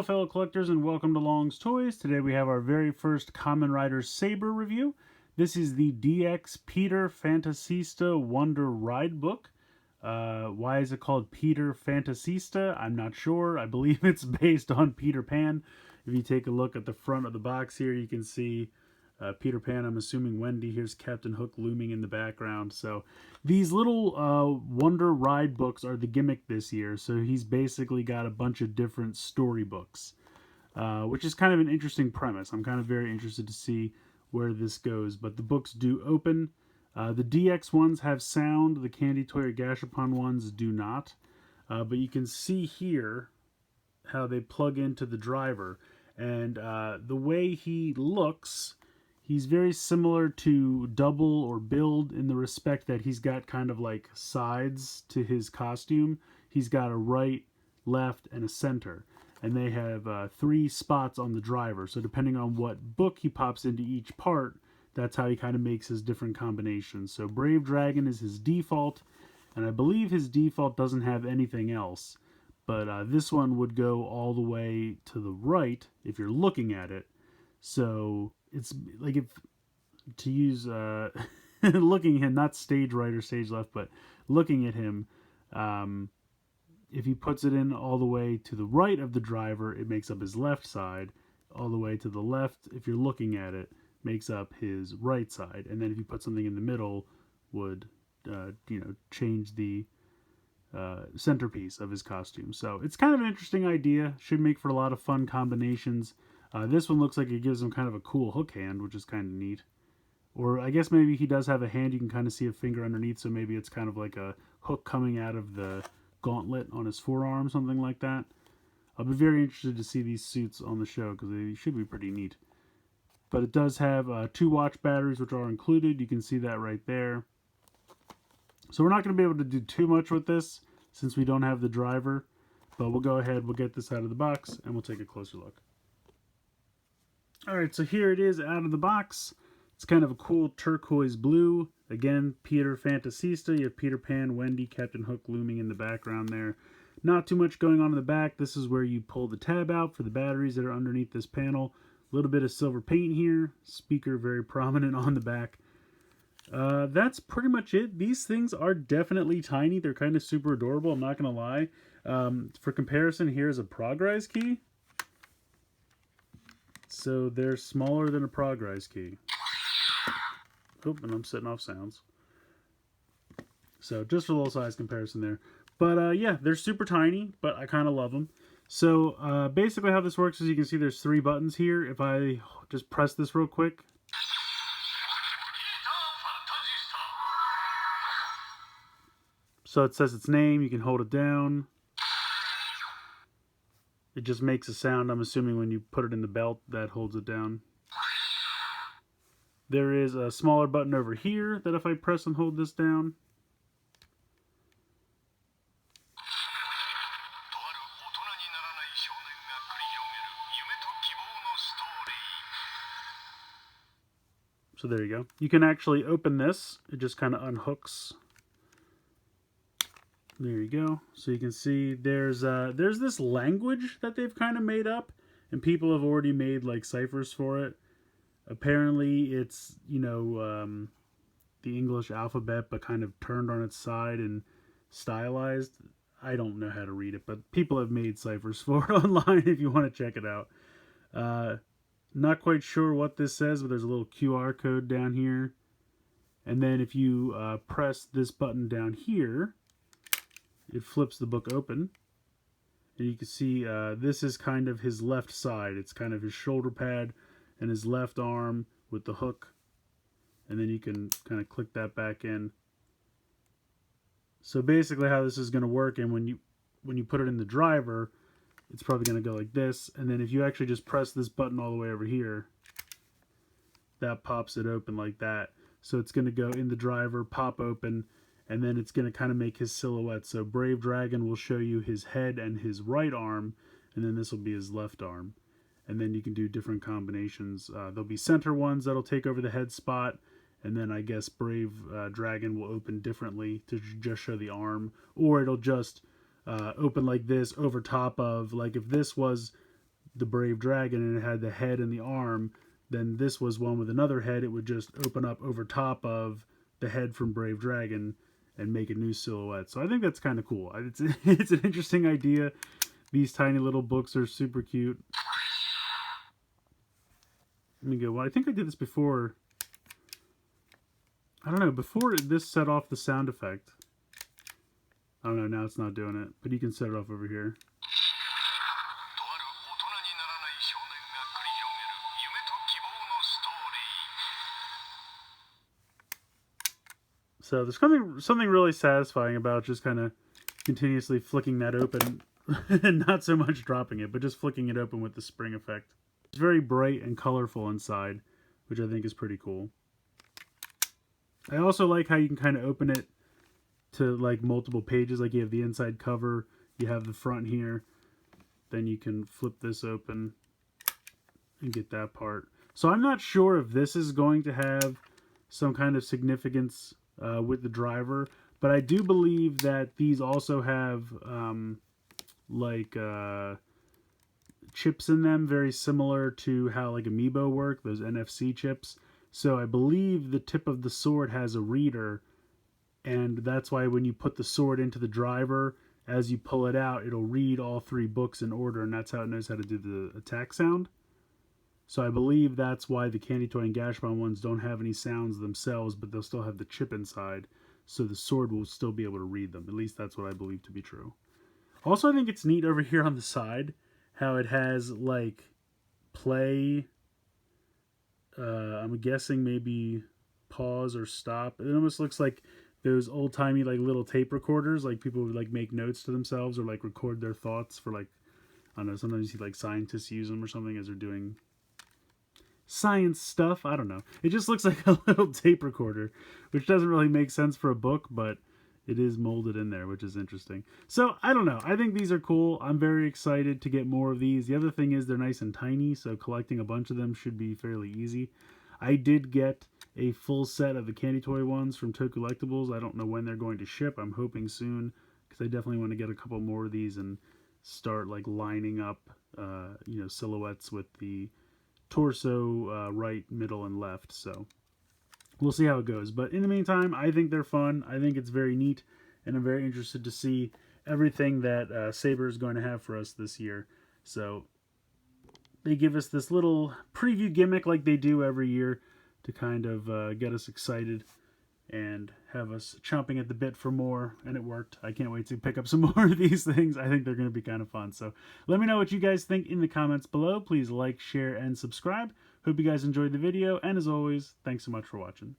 fellow collectors, and welcome to Long's Toys. Today we have our very first Kamen Rider Saber review. This is the DX Peter Fantasista Wonder Ride book. Why is it called Peter Fantasista? I'm not sure. I believe it's based on Peter Pan. If you take a look at the front of the box here, you can see Peter Pan, I'm assuming Wendy. Here's Captain Hook looming in the background. So these little Wonder Ride books are the gimmick this year. So he's basically got a bunch of different storybooks, which is kind of an interesting premise. I'm kind of very interested to see where this goes. But the books do open. The DX ones have sound. The Candy Toy or Gashapon ones do not. But you can see here how they plug into the driver. And the way he looks, he's very similar to Double or Build in the respect that he's got kind of like sides to his costume. He's got a right, left, and a center. And they have 3 spots on the driver. So depending on what book he pops into each part, that's how he kind of makes his different combinations. So Brave Dragon is his default. And I believe his default doesn't have anything else. But this one would go all the way to the right if you're looking at it. So it's like, if to use looking at him, not stage right or stage left, but looking at him, if he puts it in all the way to the right of the driver, it makes up his left side. All the way to the left, if you're looking at it, makes up his right side. And then if you put something in the middle, would change the centerpiece of his costume. So it's kind of an interesting idea. Should make for a lot of fun combinations. This one looks like it gives him kind of a cool hook hand, which is kind of neat. Or I guess maybe he does have a hand. You can kind of see a finger underneath, so maybe it's kind of like a hook coming out of the gauntlet on his forearm, something like that. I'll be very interested to see these suits on the show because they should be pretty neat. But it does have 2 watch batteries, which are included. You can see that right there. So we're not going to be able to do too much with this since we don't have the driver. But we'll go ahead, we'll get this out of the box, and we'll take a closer look. Alright, so here it is out of the box. It's kind of a cool turquoise blue. Again, Peter Fantasista. You have Peter Pan, Wendy, Captain Hook looming in the background there. Not too much going on in the back. This is where you pull the tab out for the batteries that are underneath this panel. A little bit of silver paint here. Speaker very prominent on the back. That's pretty much it. These things are definitely tiny. They're kind of super adorable, I'm not going to lie. For comparison, here's a Progrise key. So they're smaller than a Progrise key. Oh, and I'm setting off sounds. So just a little size comparison there. But yeah, they're super tiny, but I kind of love them. So basically how this works is you can see there's 3 buttons here. If I just press this real quick. So it says its name. You can hold it down. It just makes a sound. I'm assuming when you put it in the belt, that holds it down. There is a smaller button over here that if I press and hold this down, so there you go. You can actually open this. It just kind of unhooks. There you go. So you can see there's this language that they've kind of made up, and people have already made like ciphers for it. Apparently it's, the English alphabet, but kind of turned on its side and stylized. I don't know how to read it, but people have made ciphers for it online if you want to check it out. Not quite sure what this says, but there's a little QR code down here. And then if you press this button down here, it flips the book open. And you can see this is kind of his left side. It's kind of his shoulder pad and his left arm with the hook. And then you can kind of click that back in. So basically how this is going to work, and when you put it in the driver, it's probably going to go like this. And then if you actually just press this button all the way over here, that pops it open like that. So it's going to go in the driver, pop open, and then it's going to kind of make his silhouette. So Brave Dragon will show you his head and his right arm, and then this will be his left arm. And then you can do different combinations. There'll be center ones that'll take over the head spot, and then I guess Brave Dragon will open differently to just show the arm, or it'll just open like this over top of, like if this was the Brave Dragon and it had the head and the arm, then this was one with another head. It would just open up over top of the head from Brave Dragon and make a new silhouette. So I think that's kind of cool. It's an interesting idea. These tiny little books are super cute. Let me go. Well, I think I did this before. I don't know. Before this set off the sound effect. I don't know. Now it's not doing it. But you can set it off over here. So there's something really satisfying about just kind of continuously flicking that open and not so much dropping it, but just flicking it open with the spring effect. It's very bright and colorful inside, which I think is pretty cool. I also like how you can kind of open it to like multiple pages. Like you have the inside cover, you have the front here, then you can flip this open and get that part. So I'm not sure if this is going to have some kind of significance with the driver, but I do believe that these also have chips in them, very similar to how like Amiibo work, those NFC chips. So I believe the tip of the sword has a reader, and that's why when you put the sword into the driver, as you pull it out, it'll read all 3 books in order, and that's how it knows how to do the attack sound. So I believe that's why the Candy Toy and Gashbon ones don't have any sounds themselves, but they'll still have the chip inside, so the sword will still be able to read them. At least that's what I believe to be true. Also, I think it's neat over here on the side, how it has, like, play, I'm guessing maybe pause or stop. It almost looks like those old-timey, like, little tape recorders, like people would, like, make notes to themselves or, like, record their thoughts for, like, I don't know, sometimes you see, like, scientists use them or something as they're doing science stuff. I don't know. It just looks like a little tape recorder, which doesn't really make sense for a book, but it is molded in there, which is interesting. So, I don't know. I think these are cool. I'm very excited to get more of these. The other thing is they're nice and tiny, so collecting a bunch of them should be fairly easy. I did get a full set of the Candy Toy ones from Toy Collectibles. I don't know when they're going to ship. I'm hoping soon, because I definitely want to get a couple more of these and start like lining up, silhouettes with the torso, right, middle, and left. So we'll see how it goes. But in the meantime, I think they're fun. I think it's very neat, and I'm very interested to see everything that Saber is going to have for us this year. So they give us this little preview gimmick like they do every year to kind of get us excited and have us chomping at the bit for more, and it worked. I can't wait to pick up some more of these things. I think they're going to be kind of fun. So let me know what you guys think in the comments below. Please like, share, and subscribe. Hope you guys enjoyed the video, and as always, thanks so much for watching.